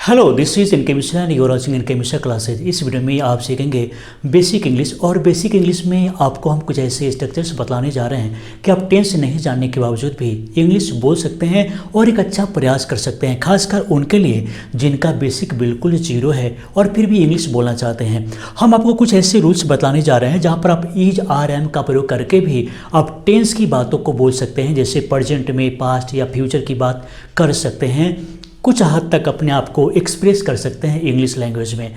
Hello, this is N K Mishra and you are watching N K Mishra classes. इस video में आप सीखेंगे बेसिक इंग्लिश। और बेसिक इंग्लिश में आपको हम कुछ ऐसे स्ट्रक्चर्स बतलाने जा रहे हैं कि आप टेंस नहीं जानने के बावजूद भी इंग्लिश बोल सकते हैं और एक अच्छा प्रयास कर सकते हैं, खासकर उनके लिए जिनका बेसिक बिल्कुल जीरो है और फिर भी इंग्लिश बोलना चाहते हैं। हम आपको कुछ ऐसे रूल्स बतलाने जा रहे हैं जहाँ पर आप इज आर एम का प्रयोग करके भी आप टेंस की बातों को बोल सकते हैं, जैसे प्रेजेंट में, पास्ट या फ्यूचर की बात कर सकते हैं। कुछ हद तक अपने आप को एक्सप्रेस कर सकते हैं इंग्लिश लैंग्वेज में।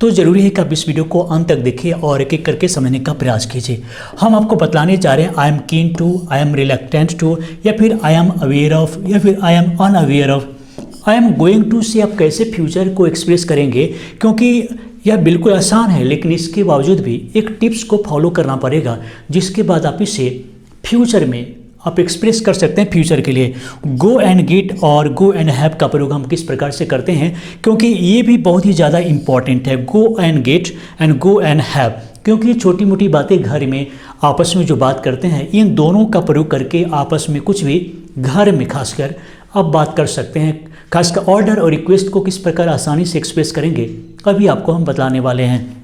तो ज़रूरी है कि आप इस वीडियो को अंत तक देखिए और एक एक करके समझने का प्रयास कीजिए। हम आपको बतलाने जा रहे हैं I am keen to, I am reluctant to, या फिर आई एम अवेयर ऑफ, या फिर I am unaware of, I am going to से आप कैसे फ्यूचर को एक्सप्रेस करेंगे, क्योंकि यह बिल्कुल आसान है, लेकिन इसके बावजूद भी एक टिप्स को फॉलो करना पड़ेगा, जिसके बाद आप इसे फ्यूचर में आप एक्सप्रेस कर सकते हैं फ्यूचर के लिए। गो एंड गेट और गो एंड हैव का प्रयोग हम किस प्रकार से करते हैं, क्योंकि ये भी बहुत ही ज़्यादा इंपॉर्टेंट है। Go and get and go and have, क्योंकि छोटी मोटी बातें घर में आपस में जो बात करते हैं, इन दोनों का प्रयोग करके आपस में कुछ भी घर में खासकर आप बात कर सकते हैं। खासकर ऑर्डर और रिक्वेस्ट को किस प्रकार आसानी से एक्सप्रेस करेंगे, अभी आपको हम बतलाने वाले हैं।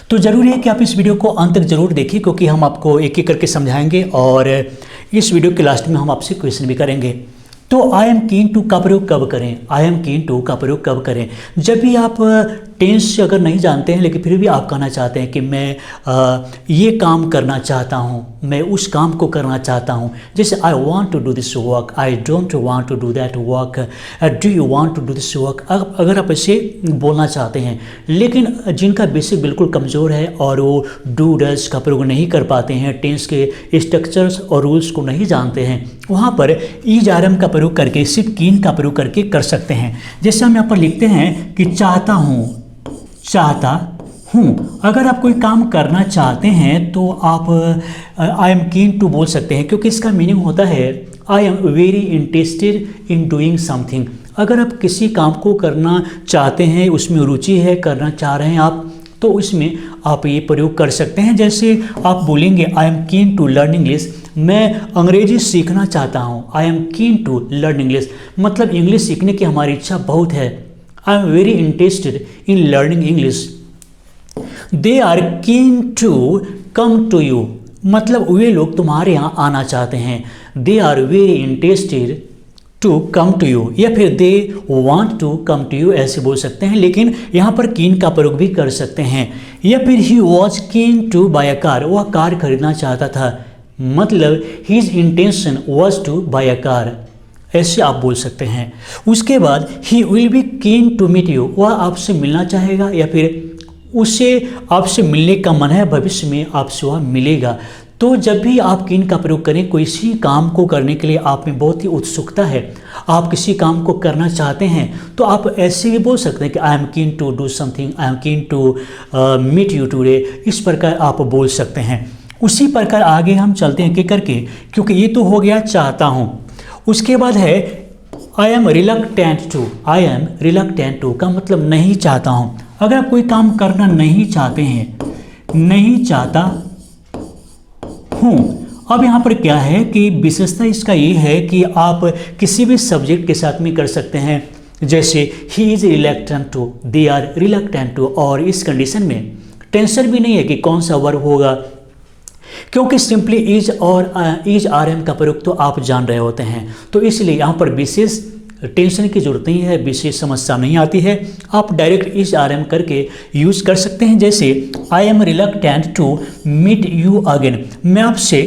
तो ज़रूरी है कि आप इस वीडियो को अंत तक जरूर देखिए, क्योंकि हम आपको एक एक करके समझाएंगे और इस वीडियो के लास्ट में हम आपसे क्वेश्चन भी करेंगे। तो आई एम कीन टू का प्रयोग कब करें, आई एम कीन टू का प्रयोग कब करें? जब भी आप टेंस अगर नहीं जानते हैं, लेकिन फिर भी आप कहना चाहते हैं कि मैं ये काम करना चाहता हूँ, मैं उस काम को करना चाहता हूँ, जैसे I want to do this work, I don't want to do that work, do you want to do this work. अगर आप ऐसे बोलना चाहते हैं, लेकिन जिनका बेसिक बिल्कुल कमज़ोर है और वो डू डज का प्रयोग नहीं कर पाते हैं, टेंस के स्ट्रक्चर्स और रूल्स को नहीं जानते हैं, वहाँ पर इज आर एम का प्रयोग करके, सिर्फ कीन का प्रयोग करके कर सकते हैं। जैसे हम यहाँ पर लिखते हैं कि चाहता हूँ, चाहता हूँ। अगर आप कोई काम करना चाहते हैं तो आप आई एम कीन टू बोल सकते हैं, क्योंकि इसका मीनिंग होता है I am very interested in doing something. अगर आप किसी काम को करना चाहते हैं, उसमें रुचि है, करना चाह रहे हैं आप, तो इसमें आप ये प्रयोग कर सकते हैं। जैसे आप बोलेंगे I am keen to learn English, मैं अंग्रेजी सीखना चाहता हूँ। I am keen to learn English मतलब इंग्लिश सीखने की हमारी इच्छा बहुत है। I am very interested in learning English. They are keen to come to you मतलब वे लोग तुम्हारे यहाँ आना चाहते हैं। They are very interested to come to you, या फिर they want to come to you, ऐसे बोल सकते हैं, लेकिन यहाँ पर कीन का प्रयोग भी कर सकते हैं। या फिर he was keen to buy a car, वह कार खरीदना चाहता था, मतलब his intention was to buy a car, ऐसे आप बोल सकते हैं। उसके बाद he will be keen to meet you, वह आपसे मिलना चाहेगा, या फिर उसे आपसे मिलने का मन है, भविष्य में आपसे वह मिलेगा। तो जब भी आप कीन का प्रयोग करें, कोई सी काम को करने के लिए आप में बहुत ही उत्सुकता है, आप किसी काम को करना चाहते हैं, तो आप ऐसे भी बोल सकते हैं कि I am keen to do something, I am keen to meet you today. इस प्रकार आप बोल सकते हैं। उसी प्रकार आगे हम चलते हैं एक करके, क्योंकि ये तो हो गया चाहता हूँ। उसके बाद है I am reluctant to, I am reluctant to का मतलब नहीं चाहता हूँ। अगर आप कोई काम करना नहीं चाहते हैं, नहीं चाहता हूँ। अब यहाँ पर क्या है कि विशेषता इसका ये है कि आप किसी भी सब्जेक्ट के साथ में कर सकते हैं, जैसे he is reluctant to, they are reluctant to, और इस कंडीशन में टेंशन भी नहीं है कि कौन सा वर्ब होगा, क्योंकि सिंपली इज और इज आर एम का प्रयोग तो आप जान रहे होते हैं। तो इसलिए यहाँ पर विशेष टेंशन की जरूरत नहीं है, विशेष समस्या नहीं आती है, आप डायरेक्ट इज आर एम करके यूज़ कर सकते हैं। जैसे I am reluctant to meet you again, मैं आपसे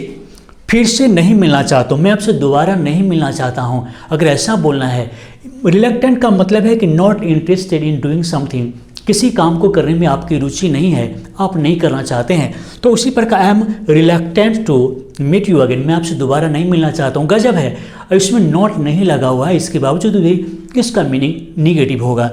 फिर से नहीं मिलना चाहता हूँ, मैं आपसे दोबारा नहीं मिलना चाहता हूँ। अगर ऐसा बोलना है, रिलक्टेंट का मतलब है कि not interested in doing something, किसी काम को करने में आपकी रुचि नहीं है, आप नहीं करना चाहते हैं। तो उसी प्रकार I am reluctant to meet you again, मैं आपसे दोबारा नहीं मिलना चाहता हूँ। गजब है, इसमें नॉट नहीं लगा हुआ है, इसके बावजूद भी इसका मीनिंग निगेटिव होगा।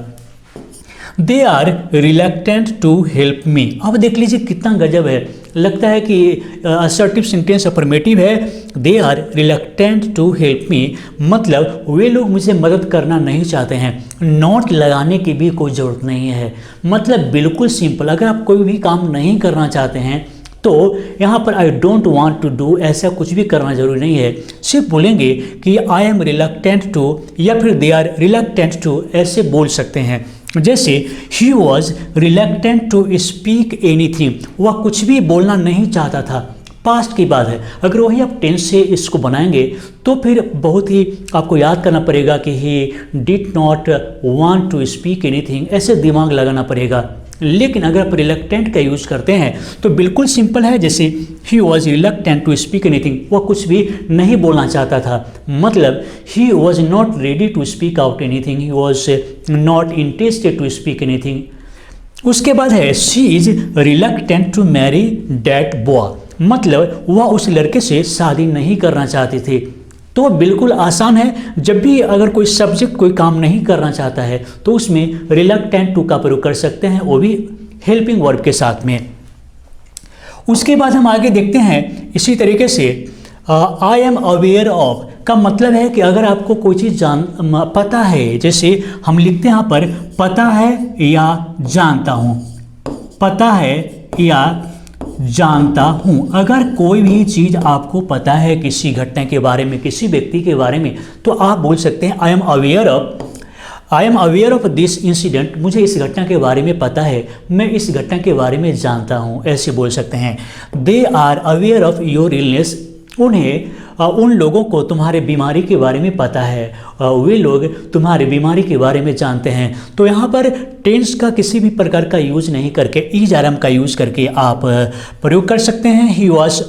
They are reluctant to help me, अब देख लीजिए कितना गजब है, लगता है कि असर्टिव सेंटेंस अफर्मेटिव है। They are reluctant to help me मतलब वे लोग मुझे मदद करना नहीं चाहते हैं। नॉट लगाने की भी कोई ज़रूरत नहीं है, मतलब बिल्कुल सिंपल। अगर आप कोई भी काम नहीं करना चाहते हैं तो यहाँ पर I don't want to do ऐसा कुछ भी करना जरूरी नहीं है, सिर्फ बोलेंगे कि आई एम रिलक्टेंट टू या फिर दे आर रिलक्टेंट टू, ऐसे बोल सकते हैं। जैसे he was reluctant to speak anything, वह कुछ भी बोलना नहीं चाहता था, पास्ट की बात है। अगर वही आप टेंस से इसको बनाएंगे तो फिर बहुत ही आपको याद करना पड़ेगा कि he did not want to speak anything, ऐसे दिमाग लगाना पड़ेगा। लेकिन अगर आप रिलक्टेंट का यूज़ करते हैं तो बिल्कुल सिंपल है, जैसे he was reluctant to speak anything, वह कुछ भी नहीं बोलना चाहता था, मतलब he was not ready to speak out anything, he was not interested to speak anything. उसके बाद है she is reluctant to marry that boy, मतलब वह उस लड़के से शादी नहीं करना चाहती थी। तो बिल्कुल आसान है, जब भी अगर कोई सब्जेक्ट कोई काम नहीं करना चाहता है तो उसमें रिलक्टेंट टू का प्रयोग कर सकते हैं, वो भी हेल्पिंग वर्ब के साथ में। उसके बाद हम आगे देखते हैं इसी तरीके से आई एम अवेयर ऑफ का मतलब है कि अगर आपको कोई चीज़ पता है, जैसे हम लिखते हैं यहाँ पर पता है या जानता हूँ, पता है या जानता हूँ। अगर कोई भी चीज़ आपको पता है किसी घटना के बारे में, किसी व्यक्ति के बारे में, तो आप बोल सकते हैं I am aware of this incident, मुझे इस घटना के बारे में पता है, मैं इस घटना के बारे में जानता हूँ, ऐसे बोल सकते हैं। They are aware of your illness, उन्हें उन लोगों को तुम्हारे बीमारी के बारे में पता है, वे लोग तुम्हारी बीमारी के बारे में जानते हैं। तो यहाँ पर टेंस का किसी भी प्रकार का यूज नहीं करके इज आर एम का यूज करके आप प्रयोग कर सकते हैं। He was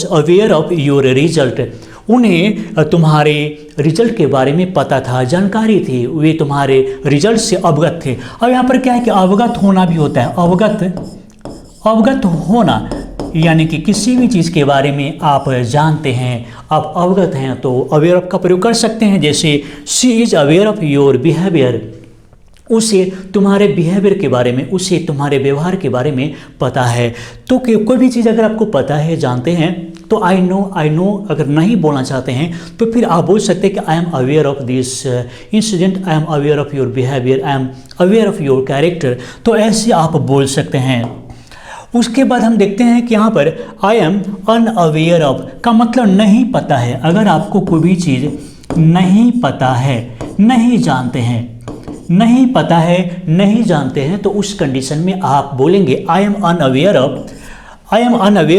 aware of your result, उन्हें तुम्हारे रिजल्ट के बारे में पता था, जानकारी थी, वे तुम्हारे रिजल्ट से अवगत थे। अब यहाँ पर क्या है कि अवगत होना भी होता है, अवगत होना यानी कि किसी भी चीज़ के बारे में आप जानते हैं, आप अवगत हैं, तो अवेयर ऑफ का प्रयोग कर सकते हैं। जैसे she is aware of your behaviour, उसे तुम्हारे बिहेवियर के बारे में, उसे तुम्हारे व्यवहार के बारे में पता है। तो कोई भी चीज़ अगर आपको पता है, जानते हैं, तो आई नो अगर नहीं बोलना चाहते हैं तो फिर आप बोल सकते हैं कि I am aware of this incident, I am aware of your behaviour, I am aware of your character, तो ऐसे आप बोल सकते हैं। उसके बाद हम देखते हैं कि यहाँ पर आई एम अनअवेयर ऑफ का मतलब नहीं पता है। अगर आपको कोई भी चीज़ नहीं पता है, नहीं जानते हैं, नहीं पता है, नहीं जानते हैं, तो उस कंडीशन में आप बोलेंगे I am unaware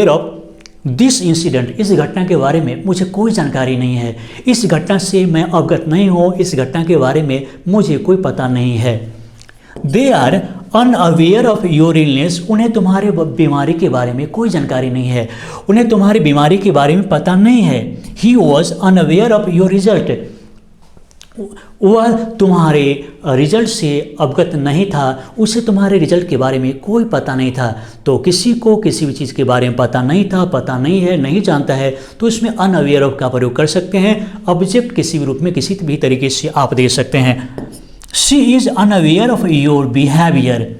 of this incident, इस घटना के बारे में मुझे कोई जानकारी नहीं है, इस घटना से मैं अवगत नहीं हूँ, इस घटना के बारे में मुझे कोई पता नहीं है। They are unaware of your illness, उन्हें तुम्हारे बीमारी के बारे में कोई जानकारी नहीं है, उन्हें तुम्हारी बीमारी के बारे में पता नहीं है। He was unaware of your result, वह तुम्हारे रिजल्ट से अवगत नहीं था, उसे तुम्हारे रिजल्ट के बारे में कोई पता नहीं था। तो किसी को किसी भी चीज़ के बारे में पता नहीं था, पता नहीं है, नहीं जानता है, तो इसमें अनअवेयर ऑफ का प्रयोग कर सकते हैं। ऑब्जेक्ट किसी भी रूप में किसी भी तरीके से आप दे सकते हैं। She is unaware of your behaviour,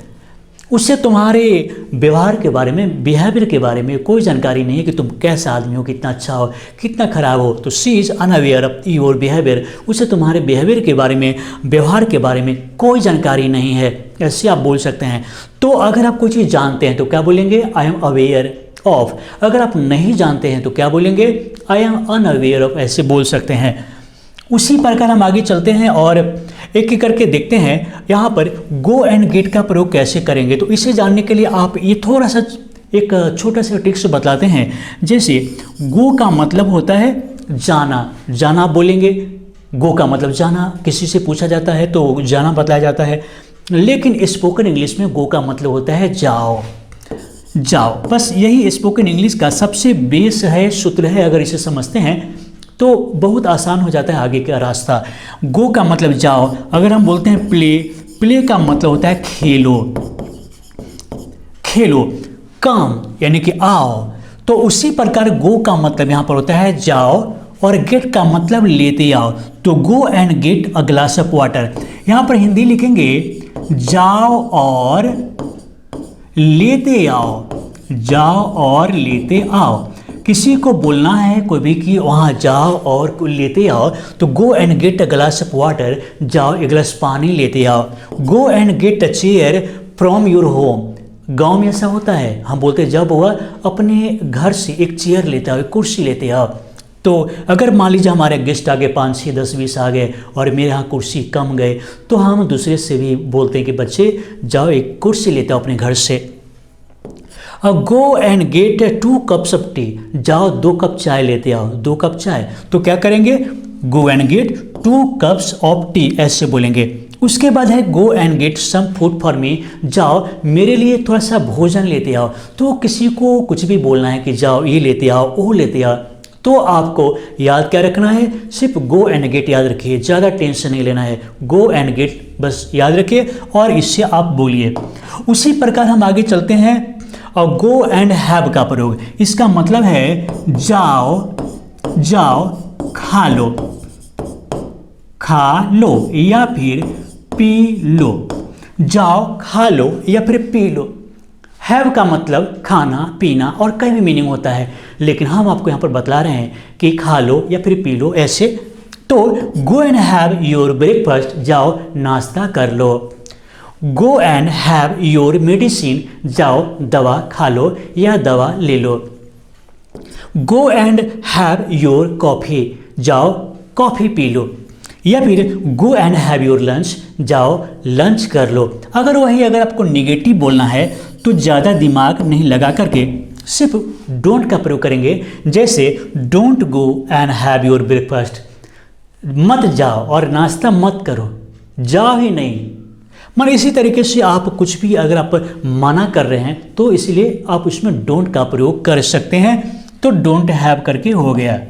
उससे तुम्हारे व्यवहार के बारे में, बिहेवियर के बारे में कोई जानकारी नहीं है कि तुम कैसा आदमी हो, कितना अच्छा हो, कितना खराब हो। तो she is unaware of your behaviour, उसे तुम्हारे बिहेवियर के बारे में, व्यवहार के बारे में कोई जानकारी नहीं है, ऐसे आप बोल सकते हैं। तो अगर आप कोई चीज़ जानते हैं तो क्या बोलेंगे आई एम अवेयर ऑफ, अगर आप नहीं जानते हैं तो क्या बोलेंगे आई एम अनअवेयर ऑफ, ऐसे बोल सकते हैं। उसी प्रकार हम आगे चलते हैं और एक एक करके देखते हैं यहाँ पर गो एंड गेट का प्रयोग कैसे करेंगे। तो इसे जानने के लिए आप ये थोड़ा सा एक छोटा सा ट्रिक्स बताते हैं। जैसे गो का मतलब होता है जाना, जाना बोलेंगे, गो का मतलब जाना, किसी से पूछा जाता है तो जाना बताया जाता है। लेकिन स्पोकन इंग्लिश में गो का मतलब होता है जाओ, जाओ। बस यही स्पोकन इंग्लिश का सबसे बेस है, सूत्र है। अगर इसे समझते हैं तो बहुत आसान हो जाता है आगे का रास्ता। गो का मतलब जाओ। अगर हम बोलते हैं प्ले, प्ले का मतलब होता है खेलो, खेलो। कम यानी कि आओ, तो उसी प्रकार गो का मतलब यहाँ पर होता है जाओ, और गेट का मतलब लेते आओ। तो go and get a glass of water. यहाँ पर हिंदी लिखेंगे जाओ और लेते आओ, जाओ और लेते आओ। किसी को बोलना है कोई भी कि वहाँ जाओ और लेते आओ, तो go and get a glass of water, जाओ एक गिलास पानी लेते आओ। गो and get a chair from your home, गांव में ऐसा होता है, हम बोलते हैं जब वह अपने घर से एक चेयर लेते आओ, एक कुर्सी लेते आओ। तो अगर मान लीजिए हमारे गेस्ट आ गए 5, 6, 10, 20 आ गए और मेरे यहाँ कुर्सी कम गए, तो हम दूसरे से भी बोलते हैं कि बच्चे जाओ एक कुर्सी लेते आओ अपने घर से। Go and get 2 cups of tea, जाओ 2 कप चाय लेते आओ, 2 कप चाय। तो क्या करेंगे, go and get 2 cups of tea, ऐसे बोलेंगे। उसके बाद है go and get some food for me, जाओ मेरे लिए थोड़ा सा भोजन लेते आओ। तो किसी को कुछ भी बोलना है कि जाओ ये लेते आओ, वो लेते आओ, तो आपको याद क्या रखना है, सिर्फ गो एंड गेट याद रखिए, ज़्यादा टेंशन नहीं लेना है। गो एंड गेट बस याद रखिए और इससे आप बोलिए। उसी प्रकार हम आगे चलते हैं और गो एंड हैव का प्रयोग, इसका मतलब है जाओ खा लो या फिर पी लो। जाओ खा लो या फिर पी लो। हैव का मतलब खाना पीना और कई भी मीनिंग होता है, लेकिन हम आपको यहाँ पर बतला रहे हैं कि खा लो या फिर पी लो ऐसे। तो go and have your breakfast, जाओ नाश्ता कर लो। Go and have your medicine, जाओ दवा खा लो या दवा ले लो। Go and have your coffee, जाओ कॉफ़ी पी लो। या फिर go and have your lunch, जाओ लंच कर लो। अगर आपको निगेटिव बोलना है तो ज़्यादा दिमाग नहीं लगा करके सिर्फ डोंट का प्रयोग करेंगे। जैसे don't go and have your breakfast, मत जाओ और नाश्ता मत करो, जाओ ही नहीं। मतलब इसी तरीके से आप कुछ भी अगर आप मना कर रहे हैं तो इसलिए आप उसमें डोंट का प्रयोग कर सकते हैं। तो डोंट हैव करके हो गया।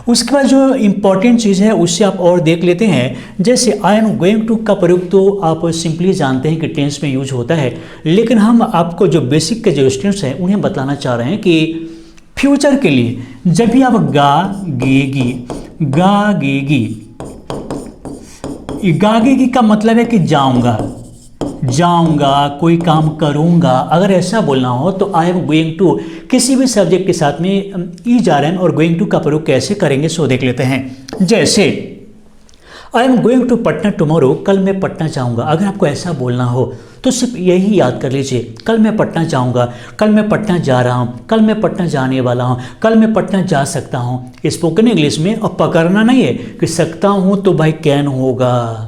उसके बाद जो इम्पॉर्टेंट चीज़ है उससे आप और देख लेते हैं। जैसे आई एम गोइंग टू का प्रयोग तो आप सिंपली जानते हैं कि टेंस में यूज होता है, लेकिन हम आपको जो बेसिक के जो स्टूडेंट्स हैं उन्हें बताना चाह रहे हैं कि फ्यूचर के लिए जब भी आप गागेगी का मतलब है कि जाऊंगा कोई काम करूंगा। अगर ऐसा बोलना हो तो आई एम गोइंग टू किसी भी सब्जेक्ट के साथ में ई जा रहे हैं और गोइंग टू का प्रयोग कैसे करेंगे सो देख लेते हैं। जैसे I am going to Patna tomorrow, कल मैं पटना जाऊंगा। अगर आपको ऐसा बोलना हो तो सिर्फ यही याद कर लीजिए, कल मैं पटना जाऊंगा, कल मैं पटना जा रहा हूँ, कल मैं पटना जाने वाला हूँ, कल मैं पटना जा सकता हूँ। स्पोकन इंग्लिश में अब पकड़ना नहीं है कि सकता हूँ तो भाई कैन होगा,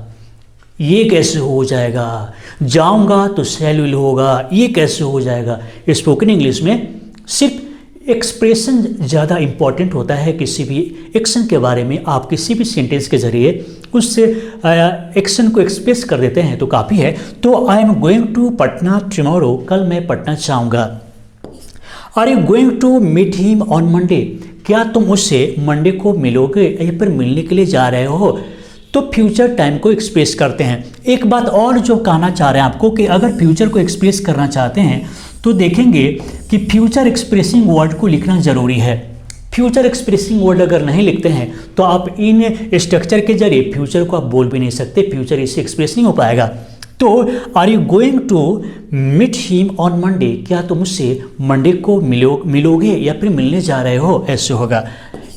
ये कैसे हो जाएगा, जाऊंगा तो शैल विल होगा, ये कैसे हो जाएगा। स्पोकन इंग्लिश में सिर्फ एक्सप्रेशन ज़्यादा इम्पॉर्टेंट होता है। किसी भी एक्शन के बारे में आप किसी भी सेंटेंस के जरिए उससे एक्शन को एक्सप्रेस कर देते हैं तो काफ़ी है। तो I am going to Patna tomorrow, कल मैं पटना जाऊंगा। Are you going to meet him on Monday, क्या तुम उससे मंडे को मिलोगे या फिर मिलने के लिए जा रहे हो। तो फ्यूचर टाइम को एक्सप्रेस करते हैं। एक बात और जो कहना चाह रहे हैं आपको कि अगर फ्यूचर को एक्सप्रेस करना चाहते हैं तो देखेंगे कि फ्यूचर एक्सप्रेसिंग वर्ड को लिखना ज़रूरी है। फ्यूचर एक्सप्रेसिंग वर्ड अगर नहीं लिखते हैं तो आप इन स्ट्रक्चर के जरिए फ्यूचर को आप बोल भी नहीं सकते, फ्यूचर इससे एक्सप्रेस नहीं हो पाएगा। तो are you going to meet him on Monday, क्या तुम उससे मंडे को मिलोगे या फिर मिलने जा रहे हो, ऐसे होगा।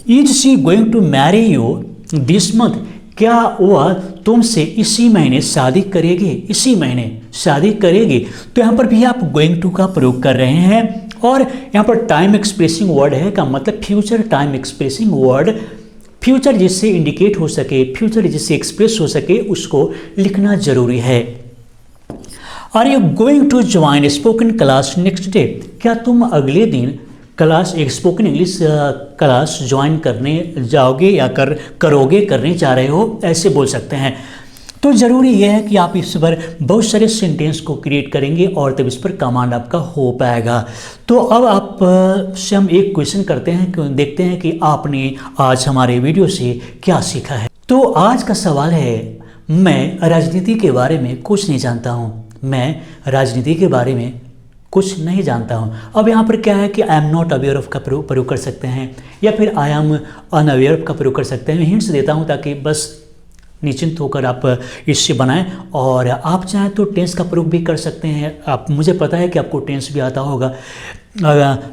Is she going to marry you this month, क्या वह तुमसे इसी महीने शादी करेगी, इसी महीने शादी करेगी। तो यहाँ पर भी आप गोइंग टू का प्रयोग कर रहे हैं और यहाँ पर टाइम एक्सप्रेसिंग वर्ड है का मतलब future time expressing word, future जिससे इंडिकेट हो सके, फ्यूचर जिससे एक्सप्रेस हो सके उसको लिखना जरूरी है। Are you going to join spoken class next day, क्या तुम अगले दिन क्लास एक स्पोकन इंग्लिश क्लास ज्वाइन करने जाओगे या करोगे, करने जा रहे हो, ऐसे बोल सकते हैं। तो ज़रूरी यह है कि आप इस पर बहुत सारे सेंटेंस को क्रिएट करेंगे और तब इस पर कमांड आपका हो पाएगा। तो अब आप से हम एक क्वेश्चन करते हैं, देखते हैं कि आपने आज हमारे वीडियो से क्या सीखा है। तो आज का सवाल है, मैं राजनीति के बारे में कुछ नहीं जानता हूँ, मैं राजनीति के बारे में कुछ नहीं जानता हूँ। अब यहाँ पर क्या है कि I am not aware of का प्रयोग कर सकते हैं या फिर आई एम अनअवेयर ऑफ का प्रयोग कर सकते हैं। मैं हिंट्स देता हूँ ताकि बस निश्चिंत होकर आप इससे बनाएं। और आप चाहें तो टेंस का प्रयोग भी कर सकते हैं। आप, मुझे पता है कि आपको टेंस भी आता होगा,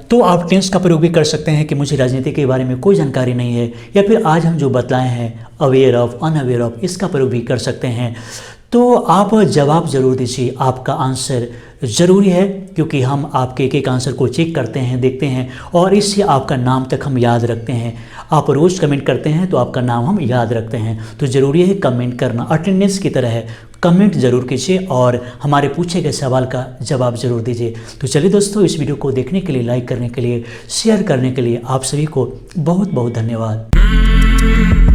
तो आप टेंस का प्रयोग भी कर सकते हैं कि मुझे राजनीति के बारे में कोई जानकारी नहीं है, या फिर आज हम जो बतलाए हैं अवेयर ऑफ, अनअवेयर ऑफ, इसका प्रयोग भी कर सकते हैं। तो आप जवाब ज़रूर दीजिए, आपका आंसर ज़रूरी है, क्योंकि हम आपके एक एक आंसर को चेक करते हैं, देखते हैं और इससे आपका नाम तक हम याद रखते हैं। आप रोज़ कमेंट करते हैं तो आपका नाम हम याद रखते हैं। तो ज़रूरी है कमेंट करना, अटेंडेंस की तरह है, कमेंट ज़रूर कीजिए और हमारे पूछे गए सवाल का जवाब ज़रूर दीजिए। तो चलिए दोस्तों, इस वीडियो को देखने के लिए, लाइक करने के लिए, शेयर करने के लिए आप सभी को बहुत बहुत धन्यवाद।